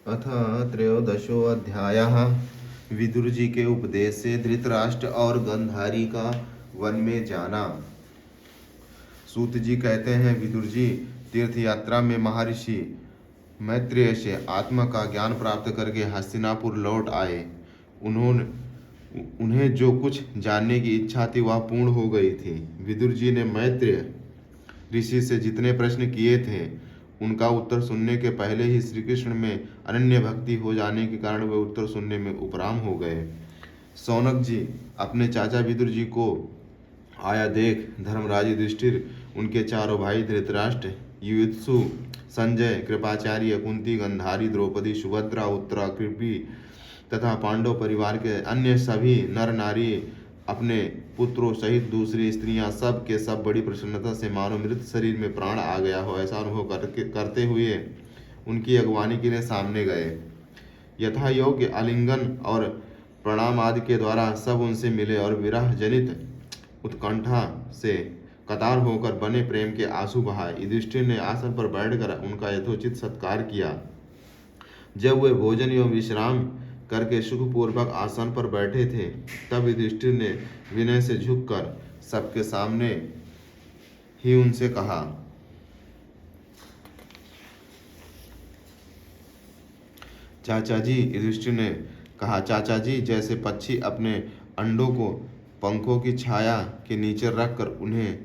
अथ त्रयोदशोऽध्यायः। विदुर जी के उपदेश से धृतराष्ट्र और गंधारी का वन में जाना। सूत जी कहते हैं, विदुर जी तीर्थ यात्रा में महर्षि मैत्रेय से आत्मा का ज्ञान प्राप्त करके हस्तिनापुर लौट आए। उन्हें जो कुछ जानने की इच्छा थी वह पूर्ण हो गई थी। विदुर जी ने मैत्रेय ऋषि से जितने प्रश्न किए थे उनका उत्तर सुनने के पहले ही श्री कृष्ण में अनन्य भक्ति हो जाने के कारण वे उत्तर सुनने में उपराम हो गए। सौनक जी अपने चाचा विदुर जी को आया देख धर्मराज युधिष्ठिर, उनके चारों भाई धृतराष्ट्र, युयुत्सु, संजय, कृपाचार्य, कुंती, गंधारी, द्रौपदी, सुभद्रा, उत्तरा, कृपी तथा पांडव परिवार के अन्य सभी नर नारी अपने पुत्रों सहित दूसरी स्त्रियां सब के सब बड़ी प्रसन्नता से मानो मृत शरीर में प्राण आ गया हो ऐसा अनुभव करते हुए उनकी अगवानी के लिए सामने गए। यथा योग्य आलिंगन और प्रणाम आदि के द्वारा सब उनसे मिले और विरह जनित उत्कंठा से कतार होकर बने प्रेम के आंसू बहाए। युधिष्ठिर ने आसन पर बैठकर उनका यथोचित सत्कार किया। जब वे भोजन एवं विश्राम करके सुखपूर्वक आसन पर बैठे थे तब युधिष्ठिर ने विनय से झुककर सबके सामने ही उनसे कहा, चाचा जी। युधिष्ठिर ने कहा, चाचा जी, जैसे पक्षी अपने अंडों को पंखों की छाया के नीचे रखकर उन्हें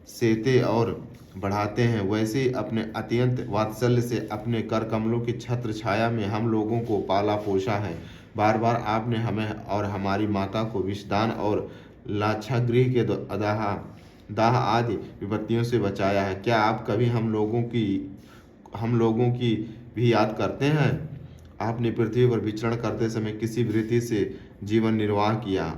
सेते और बढ़ाते हैं, वैसे ही अपने अत्यंत वात्सल्य से अपने कर कमलों की छत्र छाया में हम लोगों को पाला पोषा है। बार बार आपने हमें और हमारी माता को विषदान और लाक्षागृह के दाह दाह आदि विपत्तियों से बचाया है। क्या आप कभी हम लोगों की भी याद करते हैं? आपने पृथ्वी पर विचरण करते समय किसी वृत्ति से जीवन निर्वाह किया?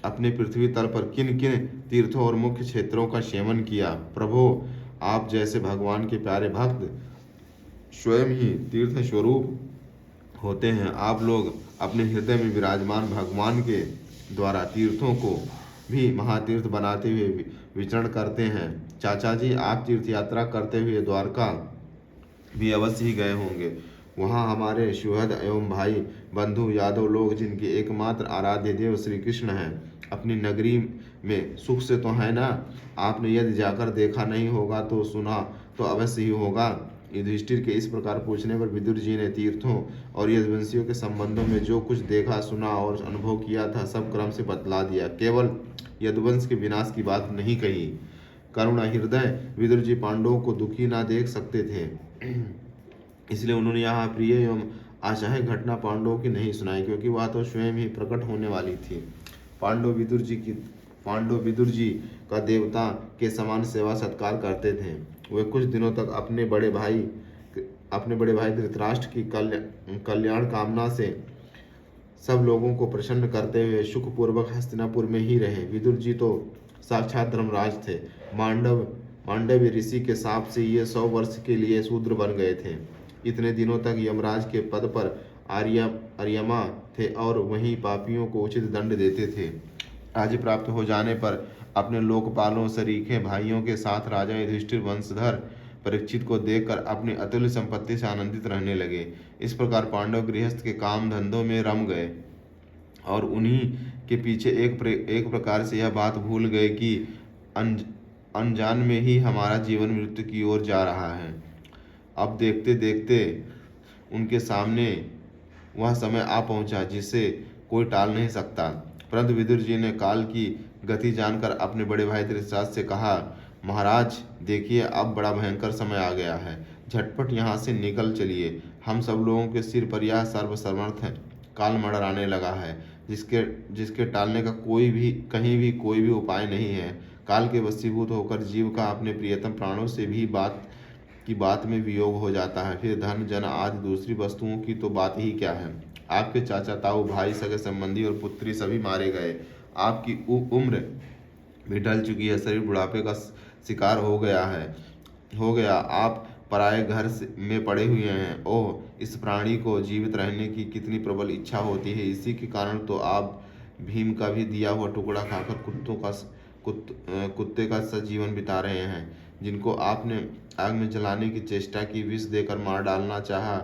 अपने पृथ्वी तल पर किन किन तीर्थों और मुख्य क्षेत्रों का सेवन किया? प्रभो, आप जैसे भगवान के प्यारे भक्त स्वयं ही तीर्थ स्वरूप होते हैं। आप लोग अपने हृदय में विराजमान भगवान के द्वारा तीर्थों को भी महातीर्थ बनाते हुए विचरण करते हैं। चाचा जी, आप तीर्थ यात्रा करते हुए द्वारका भी अवश्य ही गए होंगे। वहाँ हमारे सुहृद एवं भाई बंधु यादव लोग, जिनके एकमात्र आराध्य देव श्री कृष्ण हैं, अपनी नगरी में सुख से तो है ना? आपने यदि जाकर देखा नहीं होगा तो सुना तो अवश्य ही होगा। युधिष्ठिर के इस प्रकार पूछने पर विदुर जी ने तीर्थों और यदुवंशियों के संबंधों में जो कुछ देखा, सुना और अनुभव किया था सब क्रम से बतला दिया। केवल यदुवंश के विनाश की बात नहीं कही। करुणा हृदय विदुर जी पांडवों को दुखी ना देख सकते थे, इसलिए उन्होंने यहाँ प्रिय एवं आशाएं घटना पांडवों की नहीं सुनाई, क्योंकि वह तो स्वयं ही प्रकट होने वाली थी। पांडव विदुर जी का देवता के समान सेवा सत्कार करते थे। वे कुछ दिनों तक अपने बड़े भाई धृतराष्ट्र की कल्याण कामना से सब लोगों को प्रसन्न करते हुए सुखपूर्वक हस्तिनापुर में ही रहे। विदुर जी तो साक्षात धर्मराज थे। मांडव्य ऋषि के शाप से ये 100 वर्ष के लिए शूद्र बन गए थे। इतने दिनों तक यमराज के पद पर आर्यमा थे और वहीं पापियों को उचित दंड देते थे। राज्य प्राप्त हो जाने पर अपने लोकपालों सरीखे भाइयों के साथ राजा युधिष्ठिर वंशधर परीक्षित को देखकर अपनी अतुल्य संपत्ति से आनंदित रहने लगे। इस प्रकार पांडव गृहस्थ के काम धंधों में रम गए और उन्हीं के पीछे एक प्रकार से यह बात भूल गए कि अनजान में ही हमारा जीवन मृत्यु की ओर जा रहा है। अब देखते देखते उनके सामने वह समय आ पहुंचा जिसे कोई टाल नहीं सकता। परंतु विदुर जी ने काल की गति जानकर अपने बड़े भाई धृतराष्ट्र से कहा, महाराज देखिए, अब बड़ा भयंकर समय आ गया है। झटपट यहाँ से निकल चलिए। हम सब लोगों के सिर पर यह सर्वसमर्थ काल मंडराने लगा है, जिसके टालने का कहीं भी कोई भी उपाय नहीं है। काल के वशीभूत होकर जीव का अपने प्रियतम प्राणों से भी बात में वियोग हो जाता है। फिर धन जन आदि दूसरी वस्तुओं की तो बात ही क्या है। आपके चाचा ताऊ भाई सगे संबंधी और पुत्री सभी मारे गए। आपकी उम्र भी ढल चुकी है, शरीर बुढ़ापे का शिकार हो गया। आप पराये घर में पड़े हुए हैं। ओह, इस प्राणी को जीवित रहने की कितनी प्रबल इच्छा होती है। इसी के कारण तो आप भीम का भी दिया हुआ टुकड़ा खाकर कुत्ते का सा जीवन बिता रहे हैं। जिनको आपने आग में जलाने की चेष्टा की, विष देकर मार डालना चाहा,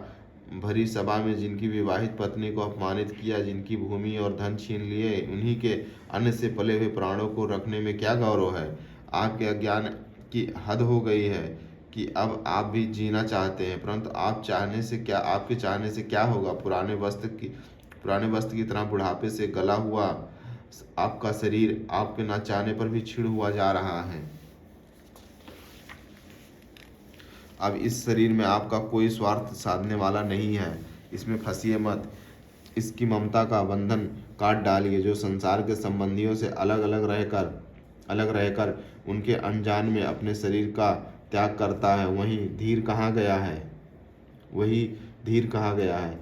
भरी सभा में जिनकी विवाहित पत्नी को अपमानित किया, जिनकी भूमि और धन छीन लिए, उन्हीं के अन्न से पले हुए प्राणों को रखने में क्या गौरव है? आपके अज्ञान की हद हो गई है कि अब आप भी जीना चाहते हैं, परंतु आपके चाहने से क्या होगा? पुराने वस्त्र की तरह बुढ़ापे से गला हुआ आपका शरीर आपके न चाहने पर भी क्षीण हुआ जा रहा है। अब इस शरीर में आपका कोई स्वार्थ साधने वाला नहीं है, इसमें फंसिए मत। इसकी ममता का बंधन काट डालिए। जो संसार के संबंधियों से अलग रहकर उनके अनजान में अपने शरीर का त्याग करता है, वही धीर कहा गया है।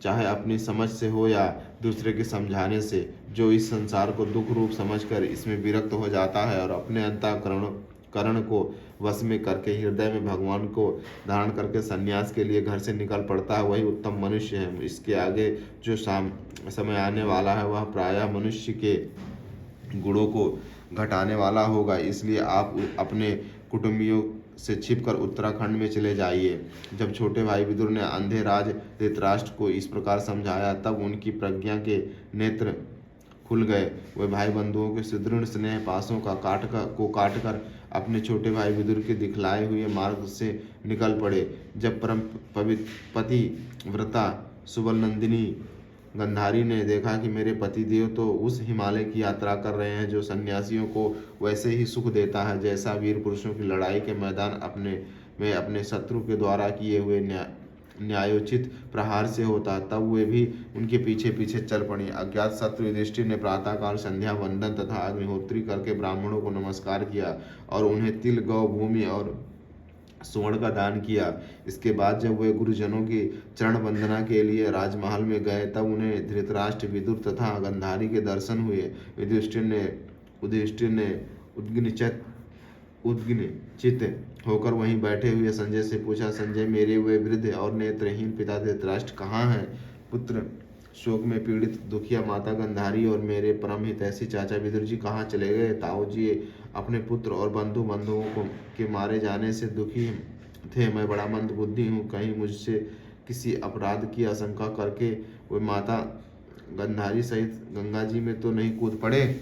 चाहे अपनी समझ से हो या दूसरे के समझाने से। जो इस संसार को दुख रूप समझकर इसमें विरक्त हो जाता है और अपने अंतःकरण को वश में करके हृदय में भगवान को धारण करके संन्यास के लिए घर से निकल पड़ता है, वही उत्तम मनुष्य है। इसके आगे जो समय आने वाला है वह प्रायः मनुष्य के गुणों को घटाने वाला होगा। इसलिए आप अपने कुटुंबियों से छिपकर उत्तराखंड में चले जाइए। जब छोटे भाई विदुर ने अंधे राज धृतराष्ट्र को इस प्रकार समझाया, तब उनकी प्रज्ञा के नेत्र खुल गए। वे भाई बंधुओं के सुदृढ़ स्नेह पासों का काटकर अपने छोटे भाई विदुर के दिखलाए हुए मार्ग से निकल पड़े। जब परम पतिव्रता सुबलनंदिनी गंधारी ने देखा कि मेरे पतिदेव तो उस हिमालय की यात्रा कर रहे हैं जो सन्यासियों को वैसे ही सुख देता है जैसा वीर पुरुषों की लड़ाई के मैदान में अपने शत्रु के द्वारा किए हुए न्यायोचित प्रहार से होता, तब वे भी उनके पीछे पीछे चल पड़ी। अज्ञात शत्रु युधिष्ठिर ने प्रातःकाल संध्या वंदन तथा अग्निहोत्री करके ब्राह्मणों को नमस्कार किया और उन्हें तिल, गौ, भूमि और स्वर्ण का दान किया। इसके बाद जब वे गुरुजनों की चरण वंदना के लिए राजमहल में गए, तब उन्हें धृतराष्ट्र, विदुर तथा गंधारी के दर्शन हुए। युधिष्ठिर ने उद्विग्नचित्त होकर वहीं बैठे हुए संजय से पूछा, संजय, मेरे वे वृद्ध और नेत्रहीन पिता धृतराष्ट्र कहाँ हैं? पुत्र शोक में पीड़ित दुखिया माता गंधारी और मेरे परम हितैषी चाचा विदुर जी कहाँ चले गए? ताऊ जी अपने पुत्र और बंधुओं के मारे जाने से दुखी थे। मैं बड़ा मंद बुद्धि हूँ, कहीं मुझसे किसी अपराध की आशंका करके वे माता गंधारी सहित गंगा जी में तो नहीं कूद पड़े?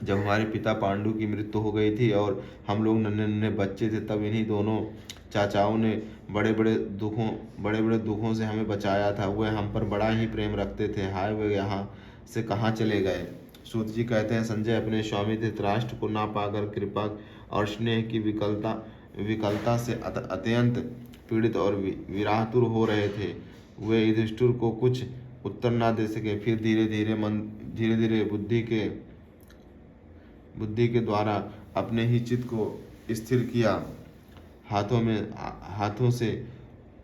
जब हमारे पिता पांडु की मृत्यु हो गई थी और हम लोग नन्हे नन्हे बच्चे थे, तब इन्हीं दोनों चाचाओं ने बड़े बड़े दुखों से हमें बचाया था। वे हम पर बड़ा ही प्रेम रखते थे। हाय, वे यहाँ से कहाँ चले गए? सूत जी कहते हैं, संजय अपने स्वामी धृतराष्ट्र को ना पाकर कृपा और स्नेह की विकलता से अत्यंत पीड़ित और विरातुर हो रहे थे। वे युधिष्ठिर को कुछ उत्तर ना दे सके। फिर धीरे धीरे बुद्धि के द्वारा अपने ही चित्त को स्थिर किया। हाथों से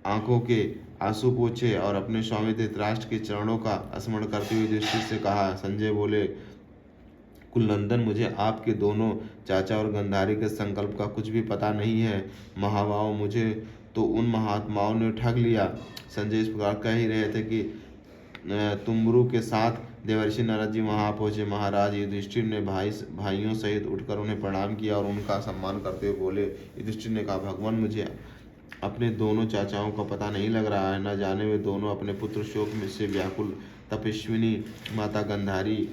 आंखों के आंसू पोंछे और अपने स्वामी धृतराष्ट्र के चरणों का स्मरण करते हुए युधिष्ठिर से कहा। संजय बोले, कुलनंदन, मुझे आपके दोनों चाचा और गंधारी के संकल्प का कुछ भी पता नहीं है। महाभाव, मुझे तो उन महात्माओं ने ठग लिया। संजय इस प्रकार कह ही रहे थे कि तुम्बरु के साथ देवर्षि नारद जी वहां पहुंचे। महाराज युधिष्ठिर ने भाइयों सहित उठकर उन्हें प्रणाम किया और उनका सम्मान करते हुए बोले। युधिष्ठिर ने कहा, भगवान, मुझे अपने दोनों चाचाओं का पता नहीं लग रहा है। न जाने वे दोनों अपने पुत्र शोक में से व्याकुल तपस्विनी माता गंधारी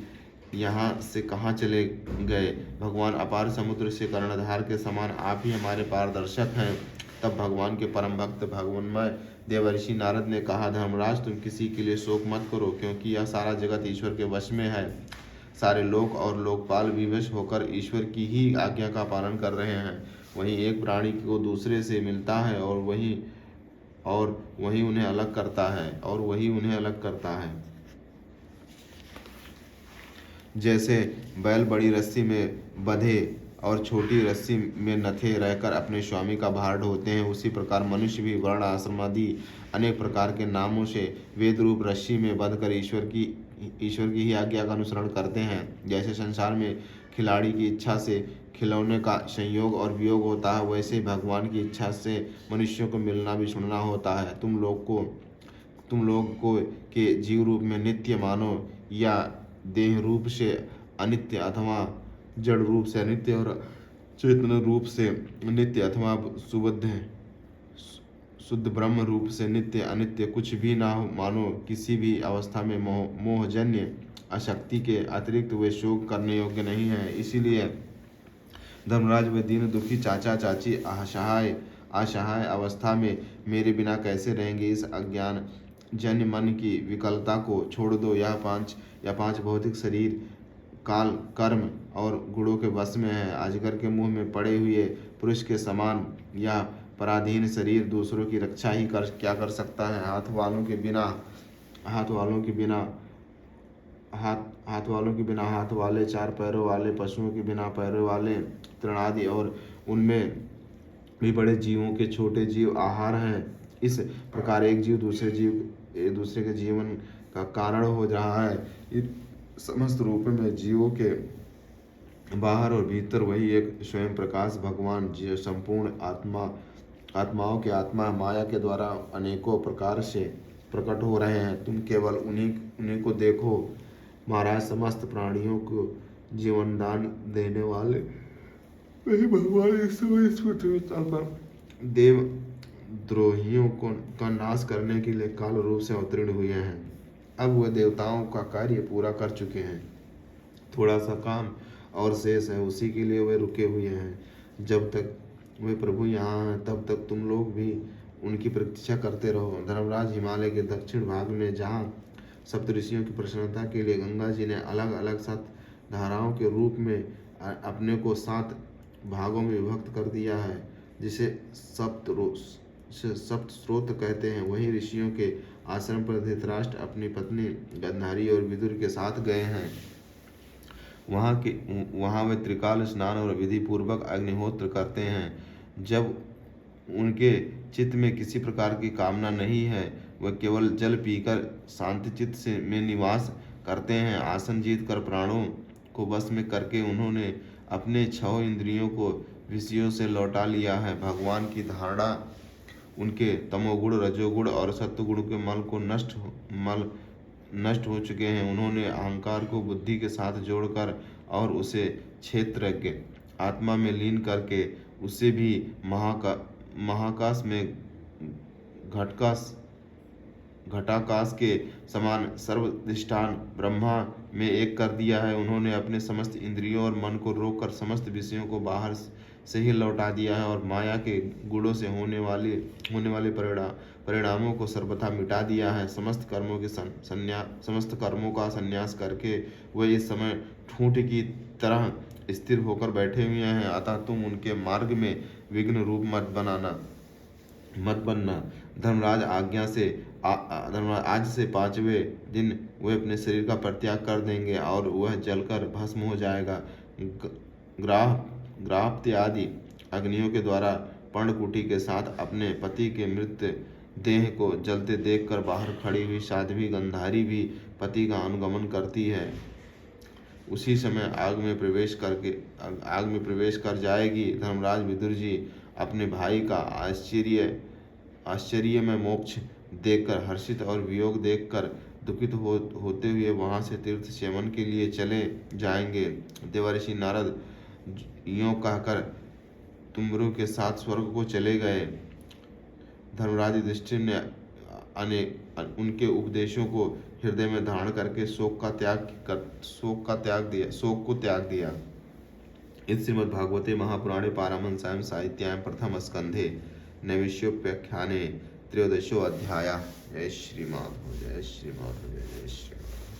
यहाँ से कहाँ चले गए? भगवान, अपार समुद्र से कर्णधार के समान आप ही हमारे पारदर्शक हैं। तब भगवान के परम भक्त भगवानमय देवर्षि नारद ने कहा, धर्मराज, तुम किसी के लिए शोक मत करो, क्योंकि यह सारा जगत ईश्वर के वश में है। सारे लोक और लोकपाल विवश होकर ईश्वर की ही आज्ञा का पालन कर रहे हैं। वहीं एक प्राणी को दूसरे से मिलता है और वही उन्हें अलग करता है। जैसे बैल बड़ी रस्सी में बंधे और छोटी रस्सी में नथे रहकर अपने स्वामी का भार ढोते हैं, उसी प्रकार मनुष्य भी वर्ण, आश्रम आदि अनेक प्रकार के नामों से वेद रूप रस्सी में बंधकर ईश्वर की ही आज्ञा का अनुसरण करते हैं। जैसे संसार में खिलाड़ी की इच्छा से खिलौने का संयोग और वियोग होता है, वैसे ही भगवान की इच्छा से मनुष्यों को मिलना भी छुड़ना होता है। तुम लोग को के जीव रूप में नित्य मानो या देह रूप से अनित्य अथवा जड़ रूप से अनित्य और चेतन रूप से नित्य अथवा शुद्ध ब्रह्म रूप से नित्य अनित्य कुछ भी ना हो, मानो किसी भी अवस्था में मोहजन्य अशक्ति के अतिरिक्त वे शोक करने योग्य नहीं है। इसीलिए धर्मराज वे दीन दुखी चाचा चाची असहाय अवस्था में मेरे बिना कैसे रहेंगे। इस अज्ञान जन्य मन की विकलता को छोड़ दो। यह पांच भौतिक शरीर काल कर्म और गुणों के वश में है। अजगर के मुंह में पड़े हुए पुरुष के समान यह पराधीन शरीर दूसरों की रक्षा ही क्या कर सकता है। हाथ वालों के बिना हाथ वाले, चार पैरों वाले पशुओं के बिना पैरों वाले तृणादि और उनमें भी बड़े जीवों के छोटे जीव आहार हैं। इस प्रकार एक जीव दूसरे के जीवन का कारण हो रहा है। इन समस्त रूप में जीवों के बाहर और भीतर वही एक स्वयं प्रकाश भगवान जो संपूर्ण आत्माओं के आत्मा माया के द्वारा अनेकों प्रकार से प्रकट हो रहे हैं। तुम केवल उन्हीं को देखो। महाराज, समस्त प्राणियों को जीवन दान देने वाले वही भगवान इस समय इस पृथ्वी पर देव द्रोहियों का नाश करने के लिए काल रूप से अवतीर्ण हुए हैं। अब वह देवताओं का कार्य पूरा कर चुके हैं। थोड़ा सा काम और शेष है, उसी के लिए वे रुके हुए हैं। जब तक वे प्रभु यहाँ हैं तब तक तुम लोग भी उनकी प्रतीक्षा करते रहो। धर्मराज, हिमालय के दक्षिण भाग में जहाँ सप्तऋषियों की प्रसन्नता के लिए गंगा जी ने अलग अलग 7 धाराओं के रूप में अपने को 7 भागों में विभक्त कर दिया है, जिसे सप्त स्रोत कहते हैं, वही ऋषियों के आश्रम पर धृतराष्ट्र अपनी पत्नी गांधारी और विदुर के साथ गए हैं। वहाँ वे त्रिकाल स्नान और विधि पूर्वक अग्निहोत्र करते हैं। जब उनके चित्त में किसी प्रकार की कामना नहीं है, वह केवल जल पीकर शांति चित्त से में निवास करते हैं। आसन जीत कर प्राणों को वश में करके उन्होंने अपने 6 इंद्रियों को विषयों से लौटा लिया है। भगवान की धारणा उनके तमोगुण, रजोगुण और सत्वगुण के मल नष्ट हो चुके हैं। उन्होंने अहंकार को बुद्धि के साथ जोड़कर और उसे क्षेत्रज्ञ आत्मा में लीन करके उसे भी महाकाश में घटाकाश के समान सर्वधिष्ठान ब्रह्मा में एक कर दिया है। उन्होंने अपने समस्त इंद्रियों और मन को रोककर समस्त विषयों को बाहर से ही लौटा दिया है और माया के गुणों से होने वाले परिणामों को सर्वथा मिटा दिया है। समस्त कर्मों का संन्यास करके वे इस समय ठूंठ की तरह स्थिर होकर बैठे हुए हैं। अतः तुम उनके मार्ग में विघ्न रूप मत बनना। धर्मराज, आज से 5वें दिन वे अपने शरीर का परित्याग कर देंगे और वह जलकर भस्म हो जाएगा। ग्राहप्त्य आदि अग्नियों के द्वारा पर्णकुटी के साथ अपने पति के मृत देह को जलते देखकर बाहर खड़ी हुई साध्वी गांधारी भी पति का अनुगमन करती है। उसी समय आग में प्रवेश कर जाएगी। धर्मराज, विदुर जी अपने भाई का आश्चर्य में मोक्ष देखकर हर्षित और वियोग देखकर दुखित होते हुए वहां से तीर्थ सेवन के लिए चले जाएंगे। देवर्षि नारद यों कहकर तुमरू के साथ स्वर्ग को चले गए। धर्मराज युधिष्ठिर ने उनके उपदेशों को हृदय में धारण करके शोक को त्याग दिया। इस श्रीमद्भागवते महापुराणे पारमहंस्यां साहित्यां प्रथम स्कंधे नैमिषोपाख्याने 13 अध्यायः। जय श्री माधव, जय श्री माधव, जय श्री माधव।